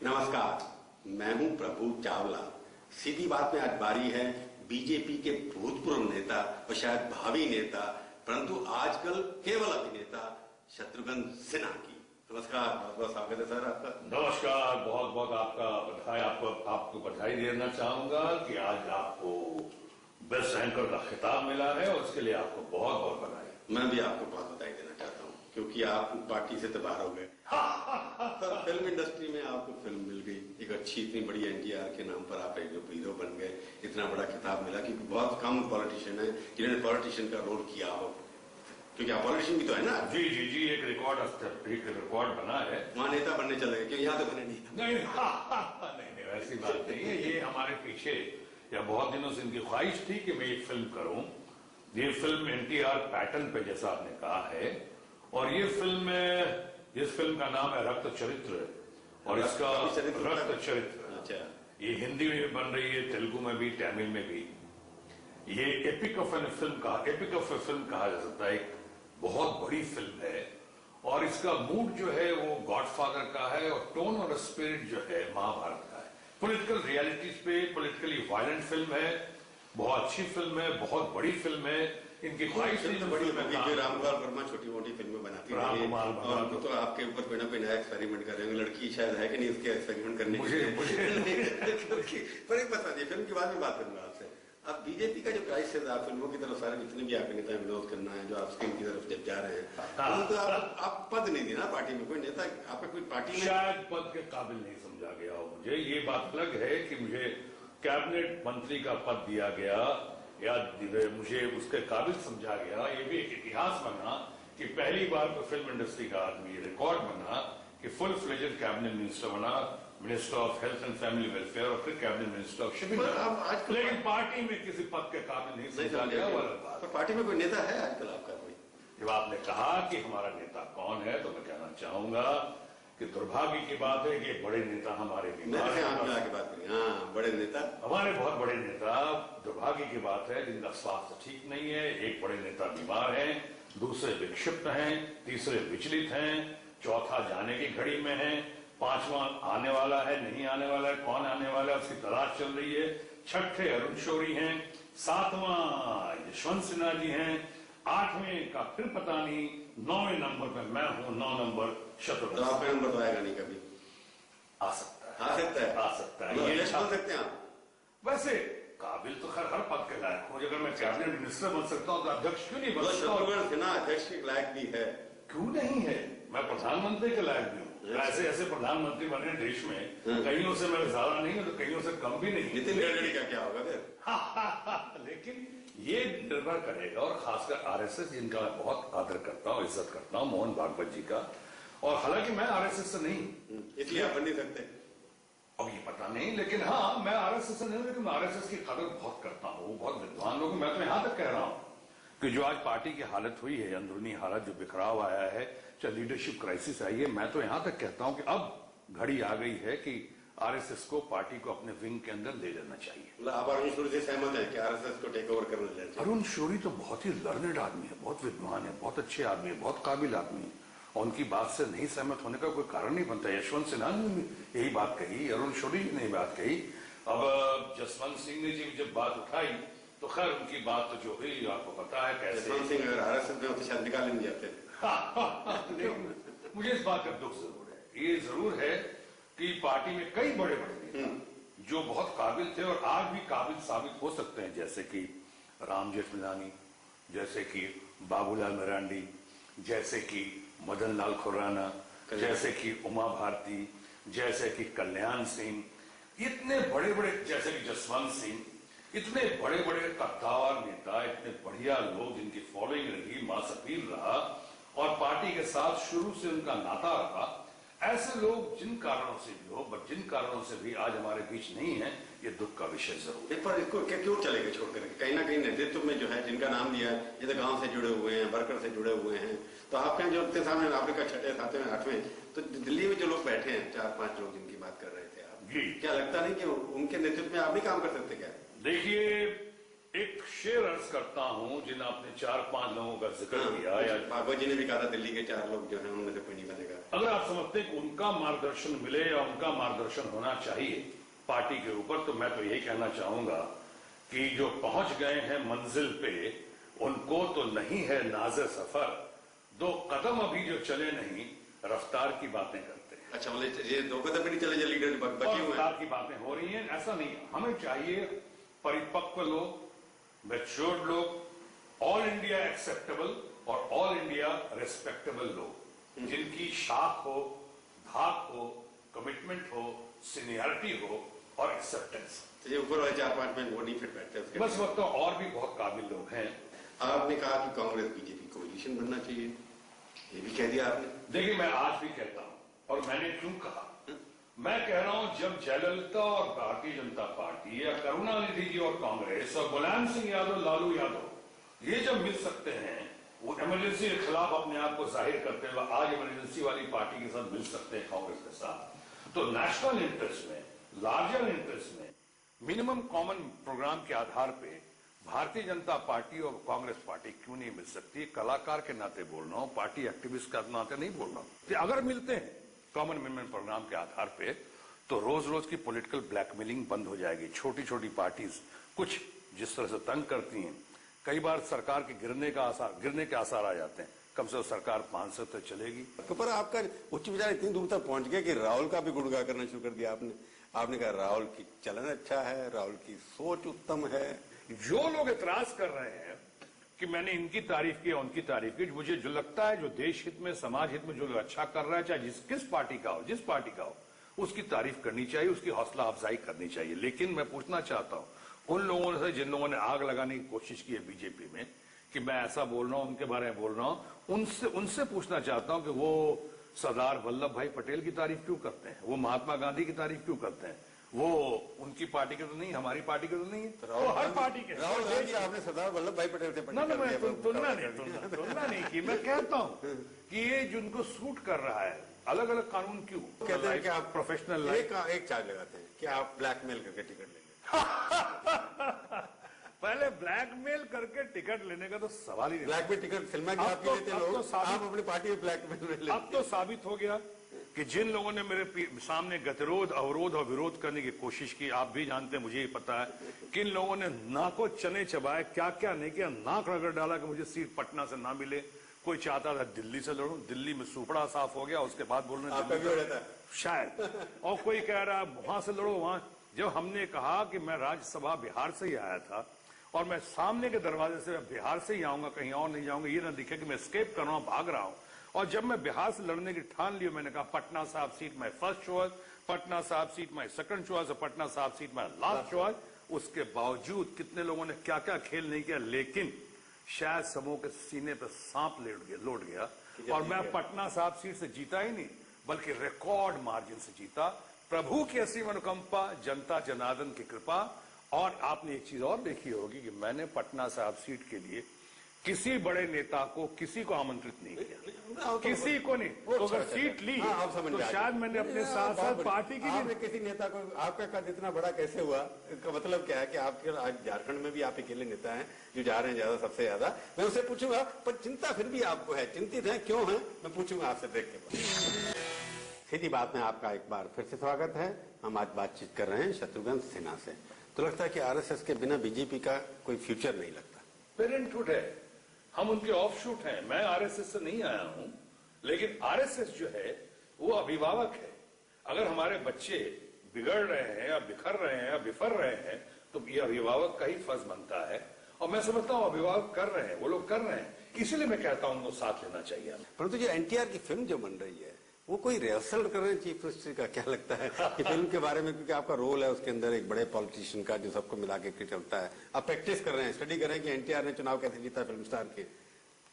नमस्कार, मैं हूं प्रभु चावला। सीधी बात में आज बारी है बीजेपी के भूतपूर्व नेता और शायद भावी नेता, परंतु आजकल केवल अभिनेता शत्रुघ्न सिन्हा की। नमस्कार, बहुत बहुत स्वागत है सर आपका। नमस्कार, बहुत बहुत आपका बधाई। आपको बधाई देना चाहूंगा कि आज आपको बेस्ट एंकर का खिताब मिला है और उसके लिए आपको बहुत बहुत बधाई। मैं भी आपको बहुत बधाई देना चाहता हूँ क्योंकि आप पार्टी से तो बाहर हो गए। फिल्म इंडस्ट्री में आपको फिल्म मिल गई, एक अच्छी इतनी बड़ी एनटीआर के नाम पर आप एक हीरो बन गए, इतना बड़ा खिताब मिला। क्योंकि बहुत कम पॉलिटिशियन है जिन्होंने पॉलिटिशियन का रोल किया हो, क्योंकि आप पॉलिटिशियन भी तो है ना। जी जी जी, एक रिकॉर्ड बना है। वहां नेता बनने चले गए, क्योंकि यहाँ तो बने नहीं। नहीं, वैसी बात नहीं है। ये हमारे पीछे या बहुत दिनों से इनकी ख्वाहिश थी कि मैं एक फिल्म करूं। ये फिल्म एनटीआर पैटर्न पे, जैसा आपने कहा है, और ये फिल्म इस फिल्म का नाम है रक्त चरित्र और इसका रक्त चरित्र। अच्छा, ये हिंदी में भी बन रही है, तेलुगु में भी, तमिल में भी। ये एपिक ऑफ ए फिल्म कहा जा सकता है। एक बहुत बड़ी फिल्म है और इसका मूड जो है वो गॉडफादर का है और टोन और स्पिरिट जो है महाभारत का है। पॉलिटिकल रियलिटीज पे पॉलिटिकली वायलेंट फिल्म है, बहुत अच्छी फिल्म है, बहुत बड़ी फिल्म है। इनकी ख्वाहिश तो बड़ी है। रामगोपाल वर्मा छोटी मोटी फिल्में बनाती है और तो आपके ऊपर कोई ना कोई नया एक्सपेरिमेंट कर रहे हैं। लड़की शायद है कि नहीं उसके एक्सपेरिमेंट करने मुझे पर एक बता दिए, फिल्म के बाद में बात करूंगा आपसे। अब बीजेपी का जो क्राइसिस है, आप फिल्मों की तरफ सारे जितने भी आपके नेता विरोध करना है, जो आप स्क्रीन की तरफ जब जा रहे हैं, तो आप पद नहीं देना पार्टी में। कोई नेता आपका कोई पार्टी में शायद पद के काबिल नहीं समझा गया हो मुझे। ये बात अलग है कि मुझे कैबिनेट मंत्री का पद दिया गया या मुझे उसके काबिल समझा गया। ये भी एक इतिहास बना कि पहली बार तो फिल्म इंडस्ट्री का आदमी रिकॉर्ड बना कि फुल फ्लेजेड कैबिनेट मिनिस्टर बना, minister of health and family welfare और फिर कैबिनेट मिनिस्टर ऑफ शिपिंग। लेकिन पार्टी में किसी पद के काबिल नहीं समझा गया। तो पार्टी में कोई नेता है आजकल आपका कोई? जब आपने कहा कि हमारा नेता कौन है, तो मैं कहना चाहूंगा कि दुर्भाग्य की बात है कि बड़े नेता हमारे बीमार हैं। हाँ, बड़े नेता हमारे बहुत बड़े नेता, दुर्भाग्य की बात है, जिनका स्वास्थ्य ठीक नहीं है। एक बड़े नेता बीमार हैं, दूसरे विक्षिप्त हैं, तीसरे विचलित हैं, चौथा जाने की घड़ी में है, पांचवा आने वाला है, नहीं आने वाला है, कौन आने वाला है उसकी तलाश चल रही है, छठे अरुण शौरी हैं, सातवां यशवंत सिन्हा जी हैं, आठवें का फिर पता नहीं, 9वें नंबर पे मैं हूं, 9 नंबर शत्रुघ्न। तो आपका नंबर तो आएगा नहीं कभी? आ सकता है। ये बोल सकते हैं आप। वैसे काबिल तो खैर हर पद के लायक हो। अगर मैं कैबिनेट मिनिस्टर बन सकता हूँ तो अध्यक्ष क्यों नहीं बन सकता? शत्रुघ्न सिन्हा अध्यक्ष के लायक भी है। क्यों नहीं है? मैं प्रधानमंत्री के लायक भी हूँ। ऐसे प्रधानमंत्री बने देश में, कईयों से मैं ज्यादा नहीं हूँ तो कईयों से कम भी नहीं। नितिन गडकरी का क्या होगा फिर? लेकिन ये निर्भर करेगा, और खासकर आरएसएस जिनका मैं बहुत आदर करता हूँ, इज्जत करता हूँ, मोहन भागवत जी का। और हालांकि मैं आरएसएस से नहीं, इसलिए आप बन नहीं सकते। अब ये पता नहीं, लेकिन हाँ, मैं आरएसएस से नहीं, लेकिन आरएसएस की कदर बहुत करता हूँ। बहुत विद्वान लोग। मैं तो यहां तक कह रहा हूं कि जो आज पार्टी की हालत हुई है, अंदरूनी हालत, जो बिखराव आया है, चाहे लीडरशिप क्राइसिस आई है, मैं तो यहां तक कहता हूं कि अब घड़ी आ गई है कि आरएसएस को, पार्टी को अपने विंग के अंदर ले लेना चाहिए। आप अरुण शौरी से सहमत हैं कि आरएसएस को टेक ओवर करना चाहिए? अरुण शौरी तो बहुत ही लर्नेड आदमी है, बहुत विद्वान है, बहुत अच्छे आदमी है, बहुत काबिल आदमी है, और उनकी बात से नहीं सहमत होने का कोई कारण नहीं बनता। यशवंत सिन्हा ने यही बात कही, अरुण शौरी ने बात कही। अब जसवंत सिंह ने जब बात उठाई तो खैर उनकी बात तो जो हुई आपको पता है कैसे। जसवंत सिंह अगर आरएसएस में होते शायद निकाल नहीं जाते। मुझे इस बात का दुख जरूर है। ये जरूर है कि पार्टी में कई बड़े बड़े नेता जो बहुत काबिल थे और आज भी काबिल साबित हो सकते हैं, जैसे कि राम जेठमलानी, जैसे कि बाबूलाल मरांडी, जैसे कि मदन लाल खुराना, जैसे कि उमा भारती, जैसे कि कल्याण सिंह, इतने बड़े बड़े, जैसे कि जसवंत सिंह, इतने बड़े बड़े कद्दावर नेता, इतने बढ़िया लोग जिनकी फॉलोइंग रही, मासपीर रहा और पार्टी के साथ शुरू से उनका नाता रहा। ऐसे लोग जिन कारणों से भी हो, बट जिन कारणों से भी आज हमारे बीच नहीं है, ये दुख का विषय जरूर है। पर इसको क्यों चलेगा छोड़कर? कहीं ना कहीं नेतृत्व में जो है, जिनका नाम लिया है, ये तो गांव से जुड़े हुए हैं, वर्कर से जुड़े हुए हैं। तो आपके जो इतने सामने आपने का 6, 7, 8वें, तो दिल्ली में जो लोग बैठे हैं, 4-5 लोग जिनकी बात कर रहे थे आप, क्या लगता नहीं कि उनके नेतृत्व में आप भी काम कर सकते क्या? देखिए, एक शेर अर्ज करता हूं, जिन्हें आपने 4-5 लोगों का जिक्र किया, या बाबा जी ने भी कहा था दिल्ली के 4 लोग जो हैं उनमें से कोई नहीं बनेगा। अगर आप समझते हैं कि उनका मार्गदर्शन मिले या उनका मार्गदर्शन होना चाहिए पार्टी के ऊपर, तो मैं तो यही कहना चाहूंगा कि जो पहुंच गए हैं मंजिल पे, उनको तो नहीं है नाज़े सफर, 2 कदम अभी जो चले नहीं, रफ्तार की बातें करते हैं। अच्छा, मतलब ये 2 कदम भी नहीं चले जो लीडर बचे हुए हैं, रफ्तार की बातें हो रही हैं, ऐसा नहीं। हमें चाहिए परिपक्व लोग, मैच्योर्ड लोग, ऑल इंडिया एक्सेप्टेबल और ऑल इंडिया रिस्पेक्टेबल लोग, जिनकी शाख हो, धाक हो, कमिटमेंट हो, सीनियरिटी हो और एक्सेप्टेंस। तो ये ऊपर वाले 4-5 में वो नहीं फिट बैठते उसके। बस वक्त तो और भी बहुत काबिल लोग हैं। आपने कहा कि कांग्रेस बीजेपी कोalition बनना चाहिए, ये भी कह दिया आपने। देखिए, मैं आज भी कहता हूं, और मैंने क्यों कहा, मैं कह रहा हूं जब जयललिता और भारतीय जनता पार्टी या करुणानिधि जी और कांग्रेस और मुलायम सिंह यादव, लालू यादव, ये जब मिल सकते हैं, वो इमरजेंसी के खिलाफ अपने आप को जाहिर करते हुए आज इमरजेंसी वाली पार्टी के साथ मिल सकते हैं कांग्रेस के साथ, तो नेशनल इंटरेस्ट में, लार्जर इंटरेस्ट में, मिनिमम कॉमन प्रोग्राम के आधार पे भारतीय जनता पार्टी और कांग्रेस पार्टी क्यों नहीं मिल सकती? कलाकार के नाते बोल रहा हूं, पार्टी एक्टिविस्ट के नाते नहीं बोल रहा हूं। अगर मिलते हैं कॉमन मिनिमम प्रोग्राम के आधार पे, तो रोज रोज की पॉलिटिकल ब्लैकमेलिंग बंद हो जाएगी। छोटी छोटी पार्टीज कुछ जिस तरह से तंग करती हैं, कई बार सरकार के गिरने के आसार आ जाते हैं, कम से कम सरकार 5 साल तक चलेगी। तो पर आपका उच्च विचार इतनी दूर तक पहुंच गया कि राहुल का भी गुणगान करना शुरू कर दिया आपने कहा राहुल की चलन अच्छा है, राहुल की सोच उत्तम है। जो लोग एतराज कर रहे हैं कि मैंने इनकी तारीफ की, उनकी तारीफ की, मुझे जो लगता है जो देश हित में, समाज हित में जो लोग अच्छा कर रहा है, चाहे किस पार्टी का हो, जिस पार्टी का हो, उसकी तारीफ करनी चाहिए, उसकी हौसला अफजाई करनी चाहिए। लेकिन मैं पूछना चाहता हूं उन लोगों से जिन लोगों ने आग लगाने की कोशिश की है बीजेपी में, कि मैं ऐसा बोल रहा हूं, उनके बारे में बोल रहा हूं, उनसे पूछना चाहता हूं कि वो सरदार वल्लभ भाई पटेल की तारीफ क्यों करते हैं, वो महात्मा गांधी की तारीफ क्यों करते हैं? वो उनकी पार्टी के तो नहीं, हमारी पार्टी के तो नहीं है, तो हर पार्टी के। राहुल गांधी आपने सरदार वल्लभ भाई पटेल से ना मैं तुलना नहीं की, मैं कहता हूं कि ये जिनको सूट कर रहा है, अलग अलग कानून क्यों कहते हैं कि आप प्रोफेशनल एक चार्ज लगाते हैं कि आप ब्लैकमेल करके टिकट ले लें। पहले ब्लैकमेल करके टिकट लेने का तो सवाल ही नहीं। ब्लैक में टिकट फिल्म की आपकी लेते लोग, आप अपनी पार्टी में ब्लैकमेल में लेते। अब तो साबित हो गया कि जिन लोगों ने मेरे सामने गतिरोध, अवरोध और विरोध करने की कोशिश की, आप भी जानते हैं, मुझे ही पता है, किन लोगों ने नाकों चने चबाए, क्या क्या नहीं किया, नाक रगड़ डाला कि मुझे सीट पटना से ना मिले। कोई चाहता था दिल्ली से लड़ूं, दिल्ली में सुपड़ा साफ हो गया, उसके बाद बोल रहे शायद, और कोई कह रहा वहां से लड़ो वहां। जब हमने कहा कि मैं राज्यसभा बिहार से ही आया था और मैं सामने के दरवाजे से बिहार से ही आऊंगा, कहीं और नहीं जाऊंगा, ये ना दिखे कि मैं एस्केप कर रहा हूं, भाग रहा हूं, और जब मैं बिहार से लड़ने की ठान ली, मैंने कहा पटना साहब seat my first choice, Patna साहब सीट माई सेकंड चॉइस और पटना साहब सीट माई लास्ट चॉइस। उसके बावजूद कितने लोगों ने क्या क्या खेल नहीं किया, लेकिन शायद समूह के सीने पर सांप लौट गया और मैं पटना साहब सीट से जीता ही नहीं, बल्कि रिकॉर्ड मार्जिन से जीता। प्रभु की असीम अनुकंपा, जनता जनार्दन की कृपा। और आपने एक चीज और देखी होगी कि मैंने पटना साहब सीट के लिए किसी बड़े नेता को, किसी को आमंत्रित नहीं किया, किसी को नहीं। तो अगर सीट ली तो शायद मैंने अपने साथ साथ पार्टी की आपने किसी नेता को, आपका कद इतना बड़ा कैसे हुआ? इसका मतलब क्या है कि आपके आज झारखंड में भी आप अकेले नेता हैं जो जा रहे हैं ज्यादा, सबसे ज्यादा। मैं उसे पूछूंगा, पर चिंता फिर भी आपको है, चिंतित है, क्यों है, मैं पूछूंगा आपसे देख के। सीधी बात में आपका एक बार फिर से स्वागत है। हम आज बातचीत कर रहे हैं शत्रुघ्न सिन्हा से। तो लगता है कि आरएसएस के बिना बीजेपी का कोई फ्यूचर नहीं लगता। पेरेंटहुड है, हम उनके ऑफशूट हैं। मैं आरएसएस से नहीं आया हूं, लेकिन आरएसएस जो है वो अभिभावक है। अगर हमारे बच्चे बिगड़ रहे हैं या बिखर रहे हैं या बिफर रहे हैं, तो ये अभिभावक का ही फर्ज बनता है। और मैं समझता हूं अभिभावक कर रहे हैं, वो लोग कर रहे हैं, इसीलिए मैं कहता हूं उनको साथ लेना चाहिए। परंतु जो एनटीआर की फिल्म जो बन रही है, वो कोई रिहर्सल कर रहे हैं चीफ मिनिस्टर का? क्या लगता है कि फिल्म के बारे में, क्योंकि आपका रोल है उसके अंदर एक बड़े पॉलिटिशियन का जो सबको मिला के चलता है, आप प्रैक्टिस कर रहे हैं, स्टडी कर रहे हैं कि एनटीआर ने चुनाव कैसे जीता फिल्म स्टार के?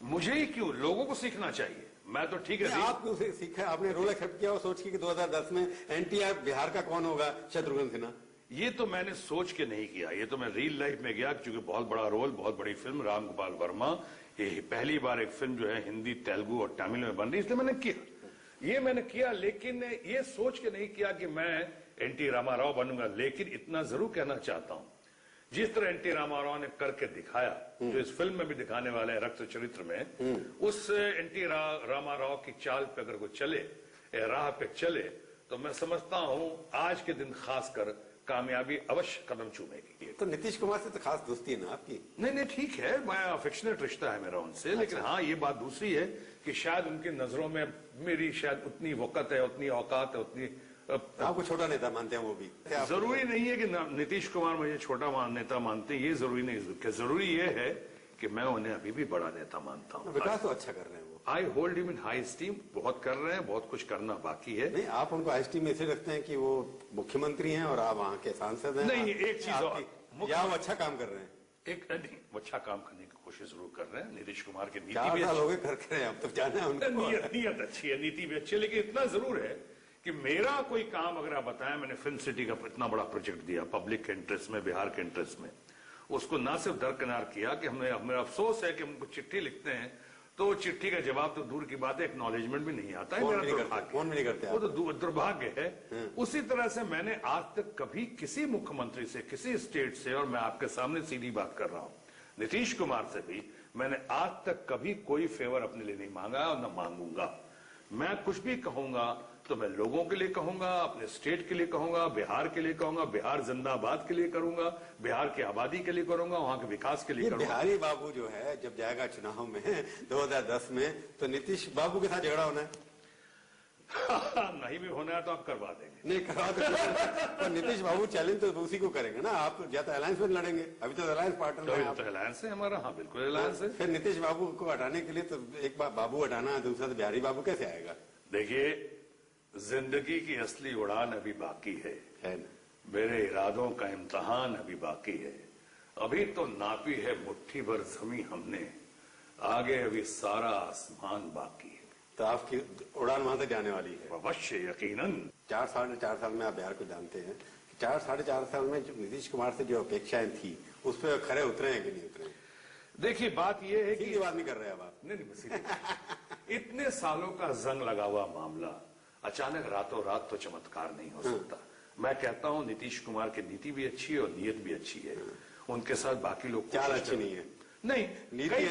मुझे ही क्यों, लोगों को सीखना चाहिए। मैं तो ठीक है, आप क्यों सीखा? आपने रोल एक्सेप्ट किया और सोच के कि 2010 में एनटीआर बिहार का कौन होगा? शत्रुघ्न सिन्हा। ये तो मैंने सोच के नहीं किया, ये तो मैं रियल लाइफ में गया, क्योंकि बहुत बड़ा रोल, बहुत बड़ी फिल्म, राम गोपाल वर्मा, ये पहली बार एक फिल्म जो है हिंदी, तेलुगु और तमिल में बन रही, इसलिए मैंने किया, ये मैंने किया। लेकिन ये सोच के नहीं किया कि मैं एनटी रामाराव बनूंगा। लेकिन इतना जरूर कहना चाहता हूं जिस तरह एनटी रामाराव ने करके दिखाया, जो इस फिल्म में भी दिखाने वाले हैं रक्त चरित्र में, उस एनटी रामाराव की चाल पे अगर वो चले, राह पे चले, तो मैं समझता हूं आज के दिन खासकर कामयाबी अवश्य कदम चूमेगी। तो नीतीश कुमार से तो खास दोस्ती है ना आपकी? नहीं, ठीक है, मैं अफेक्शनेट रिश्ता है मेरा उनसे, लेकिन हाँ ये बात दूसरी है कि शायद उनकी नजरों में मेरी शायद उतनी वक़्त है, उतनी औकात है, उतनी आपको छोटा नेता मानते हैं वो भी? जरूरी नहीं है कि नीतीश कुमार मुझे छोटा नेता मानते हैं, ये जरूरी नहीं। जरूरी ये है कि मैं उन्हें अभी भी बड़ा नेता मानता हूँ। विकास तो अच्छा कर रहे हैं वो। I hold him in high steam. बहुत कर रहे हैं, बहुत कुछ करना बाकी है। नहीं, आप उनको हाई स्टीम ऐसे रखते हैं कि वो मुख्यमंत्री हैं और आप वहाँ के सांसद हैं। नहीं, एक चीज और, या वो अच्छा काम कर रहे हैं? नहीं, वो अच्छा काम करने की कोशिश जरूर कर रहे हैं। नीतीश कुमार की नीति 4 साल हो गए करके रहे हैं, अब तो जाना है उनको। नीयत अच्छी है, नीति भी अच्छी है, लेकिन इतना जरूर है कि मेरा कोई काम अगर आप बताएं, मैंने फिल्म सिटी का इतना बड़ा प्रोजेक्ट दिया पब्लिक के इंटरेस्ट में, बिहार के इंटरेस्ट में, उसको ना सिर्फ दरकिनार किया कि हमने, मेरा अफसोस है कि हमको चिट्ठी लिखते हैं तो चिट्ठी का जवाब तो दूर की बात है, एक्नॉलेजमेंट भी नहीं आता है। फोन भी नहीं करते, वो तो दुर्भाग्य है। उसी तरह से मैंने आज तक कभी किसी मुख्यमंत्री से, किसी स्टेट से, और मैं आपके सामने सीधी बात कर रहा हूं, नीतीश कुमार से भी मैंने आज तक कभी कोई फेवर अपने लिए नहीं मांगा और न मांगूंगा। मैं कुछ भी कहूंगा तो मैं लोगों के लिए कहूंगा, अपने स्टेट के लिए कहूंगा, बिहार के लिए कहूंगा, बिहार जिंदाबाद के लिए करूंगा, बिहार की आबादी के लिए करूंगा, वहां के विकास के लिए करूंगा। बिहारी बाबू जो है जब जाएगा चुनाव में 2010 में, तो नीतीश बाबू के साथ झगड़ा होना है। नहीं भी होना है तो आप करवा देंगे। नहीं करवा तो नीतीश बाबू चैलेंज तो उसी को करेंगे ना, आप या तो अलायंस में लड़ेंगे, अभी तो अलायंस पार्टनर है। तो अलायंस है हमारा, हाँ बिल्कुल अलायंस है। फिर नीतीश बाबू को हटाने के लिए तो एक बार बाबू हटाना है, दूसरा तो बिहारी बाबू कैसे आएगा? देखिए, जिंदगी की असली उड़ान अभी बाकी है ना? मेरे इरादों का इम्तहान अभी बाकी है। अभी तो नापी है मुट्ठी भर जमी हमने, आगे अभी सारा आसमान बाकी है। तो आपकी उड़ान वहां तक जाने वाली है? अवश्य, यकीनन। 4 साढ़े 4 साल में आप बिहार को जानते हैं, 4 साढ़े 4 साल में जो नीतीश कुमार से जो अपेक्षाएं थी उस पर खरे उतरे हैं कि नहीं उतरे? देखिए, बात यह है कि बात नहीं कर रहे अब आप। नहीं, इतने सालों का जंग लगा हुआ मामला अचानक रातों रात तो चमत्कार नहीं हो सकता। मैं कहता हूं नीतीश कुमार की नीति भी अच्छी है और नीयत भी अच्छी है। उनके साथ बाकी लोग चाल अच्छी नहीं है। नहीं, कई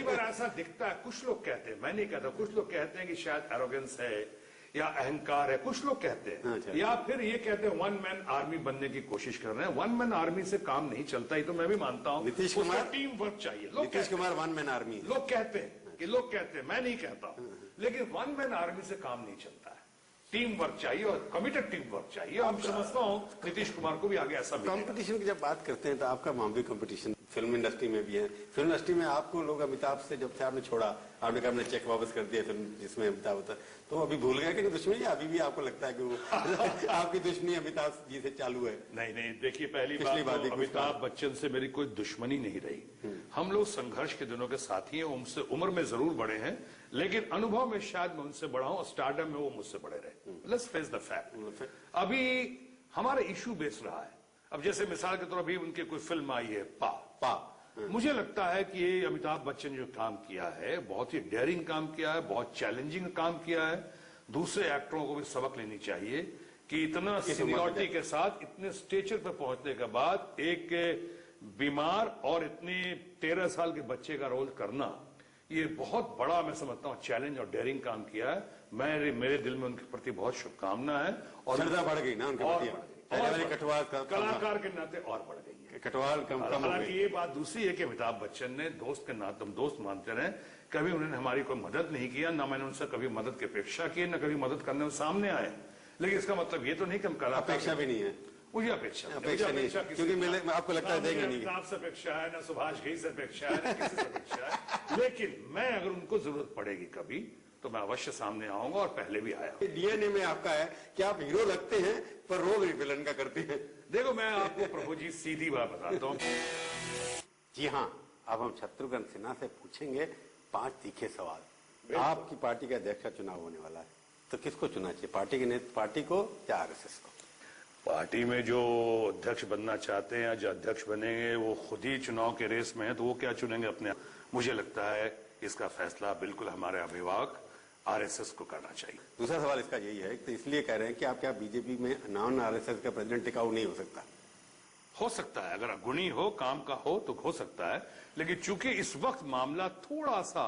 बार ऐसा दिखता है, कुछ लोग कहते हैं, मैं नहीं कहता, कुछ लोग कहते हैं कि शायद एरोगेंस है या अहंकार है, कुछ लोग कहते हैं, या फिर ये कहते हैं वन मैन आर्मी बनने की कोशिश कर रहे हैं। वन मैन आर्मी से काम नहीं चलता, ही तो मैं भी मानता हूं। नीतीश कुमार टीम वर्क चाहिए। Nitish Kumar one man army, लोग कहते हैं, मैं नहीं कहता, लेकिन वन मैन आर्मी से काम नहीं चलता है। टीम वर्क चाहिए और कमिटेड टीम वर्क चाहिए। हम समझता हूं नीतीश कुमार को भी आगे ऐसा कंपटीशन की जब बात करते हैं तो आपका वहां भी कंपटीशन फिल्म इंडस्ट्री में भी है। फिल्म इंडस्ट्री में आपको लोग अमिताभ से जब से आपने छोड़ा, आपने कहा हमने चेक वापस कर दिया फिल्म जिसमें अमिताभ होता, तो अभी भूल गए कि दुश्मनी, या अभी भी आपको लगता है कि वो आपकी दुश्मनी अमिताभ जी से चालू है? नहीं, देखिए, पहली बात तो अमिताभ बच्चन से मेरी कोई दुश्मनी नहीं रही। हम लोग संघर्ष के दिनों के साथी हैं, उनसे उम्र में जरूर बड़े हैं, लेकिन अनुभव में शायद मैं उनसे बड़ा हूं, स्टारडम में वो मुझसे बड़े रहे। Let's face the fact. अभी हमारा इशू बेस रहा है। अब जैसे मिसाल के तौर पर अभी उनकी कोई फिल्म आई है पा। मुझे लगता है कि ये अमिताभ बच्चन जो काम किया है, बहुत ही डेयरिंग काम किया है, बहुत चैलेंजिंग काम किया है। दूसरे एक्टरों को भी सबक लेनी चाहिए कि इतना सीनियरिटी के साथ इतने स्टेचर पर पहुंचने के बाद एक बीमार और इतने 13 साल के बच्चे का रोल करना, ये बहुत बड़ा मैं समझता हूँ चैलेंज और डेयरिंग काम किया है। मेरे दिल में उनके प्रति बहुत शुभकामना है और श्रद्धा बढ़ गई ना उनके प्रति, कलाकार के नाते और बढ़ गई है। कटवाल कम हालांकि ये बात दूसरी है कि अमिताभ बच्चन ने दोस्त के नाते, हम दोस्त मानते रहे, कभी उन्होंने हमारी कोई मदद नहीं किया, ना मैंने उनसे कभी मदद की अपेक्षा की, ना कभी मदद करने में सामने आए। लेकिन इसका मतलब ये तो नहीं कि हम कलाकार, अपेक्षा भी नहीं है, मुझे अपेक्षा नहीं, क्योंकि आपको लगता है देंगे नहीं, आपसे अपेक्षा है, ना सुभाष घई से अपेक्षा है, ना किसी से अपेक्षा है। लेकिन मैं अगर उनको जरूरत पड़ेगी कभी तो मैं अवश्य सामने आऊंगा, और पहले भी आया। डीएनए में आपका है कि आप हीरो लगते हैं पर रोल विलन का करते हैं। देखो, मैं आपको प्रभु जी सीधी बात बताता हूँ। जी हाँ, अब हम शत्रुघ्न सिन्हा से पूछेंगे 5 तीखे सवाल। आपकी पार्टी का अध्यक्ष का चुनाव होने वाला है, तो किसको चुनना चाहिए, पार्टी को या आरएसएस को? पार्टी में जो अध्यक्ष बनना चाहते हैं या जो अध्यक्ष बनेंगे वो खुद ही चुनाव के रेस में है, तो वो क्या चुनेंगे अपने? मुझे लगता है इसका फैसला बिल्कुल हमारे अभिभावक आरएसएस को करना चाहिए। दूसरा सवाल इसका यही है, तो इसलिए कह रहे हैं कि आप क्या बीजेपी में नॉन आरएसएस का प्रेसिडेंट टिकाऊ नहीं हो सकता? हो सकता है, अगर गुणी हो, काम का हो तो हो सकता है, लेकिन चूंकि इस वक्त मामला थोड़ा सा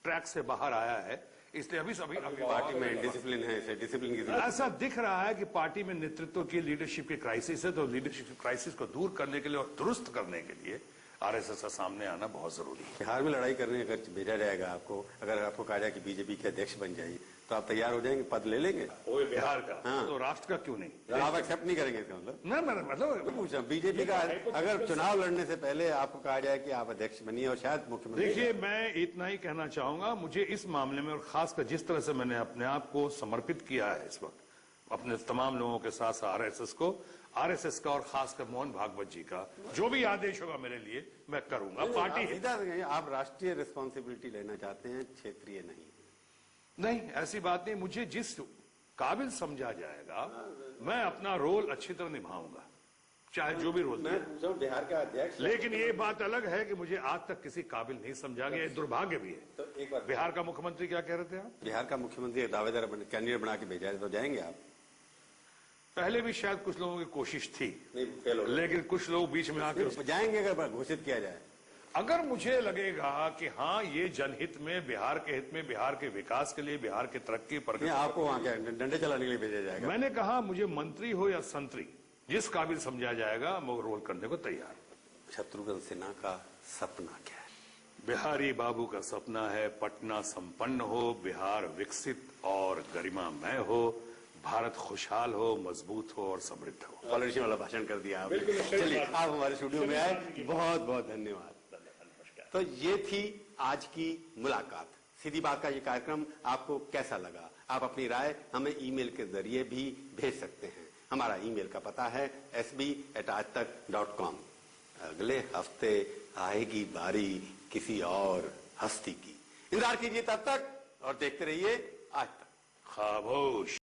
ट्रैक से बाहर आया है, इसलिए अभी पार्टी में डिसिप्लिन है, इसे डिसिप्लिन की जरूरत ऐसा दिख रहा है कि पार्टी में नेतृत्व की लीडरशिप की क्राइसिस है, तो लीडरशिप क्राइसिस को दूर करने के लिए और दुरुस्त करने के लिए आरएसएस का सामने आना बहुत जरूरी है। बिहार में लड़ाई करने अगर भेजा जाएगा आपको, अगर आपको कहा जाए कि बीजेपी के अध्यक्ष बन जाइए, तो आप तैयार हो जाएंगे, पद ले लेंगे? वो बिहार का, हाँ। तो राष्ट्र का क्यों नहीं? आप एक्सेप्ट नहीं करेंगे इसका मतलब? ना मैं मतलब पूछा बीजेपी का, अगर चुनाव लड़ने से पहले आपको कहा जाए कि आप अध्यक्ष बनिए और शायद मुख्यमंत्री। देखिए, मैं इतना ही कहना चाहूंगा, मुझे इस मामले में और खासकर जिस तरह से मैंने अपने आप को समर्पित किया है इस वक्त अपने तमाम लोगों के साथ आरएसएस का और खासकर मोहन भागवत जी का जो भी आदेश होगा मेरे लिए मैं करूंगा। पार्टी सीधा आप राष्ट्रीय रिस्पॉन्सिबिलिटी लेना चाहते हैं, क्षेत्रीय नहीं? ऐसी बात नहीं। मुझे जिस काबिल समझा जाएगा मैं अपना रोल अच्छी तरह निभाऊंगा, चाहे जो भी रोल मैं पूछा हूं बिहार का अध्यक्ष। लेकिन ये बात अलग है कि मुझे आज तक किसी काबिल नहीं समझा गया, दुर्भाग्य भी है। तो एक बार बिहार का मुख्यमंत्री क्या कह रहे थे आप? बिहार का मुख्यमंत्री दावेदार कैंडिडेट बना के भेजा है, तो जाएंगे आप? पहले भी शायद कुछ लोगों की कोशिश थी, नहीं, फेल हो गए। लेकिन कुछ लोग बीच में आकर जाएंगे अगर घोषित किया जाए। अगर मुझे लगेगा कि हाँ ये जनहित में, बिहार के हित में, बिहार के विकास के लिए, बिहार की तरक्की पर आपको वहां क्या डंडे चलाने के लिए भेजा जाएगा? मैंने कहा मुझे मंत्री हो या संतरी, जिस काबिल समझा जाएगा मैं रोल करने को तैयार। शत्रुघ्न सिन्हा का सपना क्या है? बिहारी बाबू का सपना है पटना संपन्न हो, बिहार विकसित और गरिमामय हो, भारत खुशहाल हो, मजबूत हो और समृद्ध हो। पॉलिटिशियन वाला भाषण कर दिया आपने। चलिए, आप हमारे स्टूडियो में आए, बहुत बहुत धन्यवाद। तो ये थी आज की मुलाकात। सीधी बात का ये कार्यक्रम आपको कैसा लगा? आप अपनी राय हमें ईमेल के जरिए भी भेज सकते हैं। हमारा ईमेल का पता है sb@aajtak.com। अगले हफ्ते आएगी बारी किसी और हस्ती की। इंतजार कीजिए तब तक और देखते रहिए आज तक। खामोश।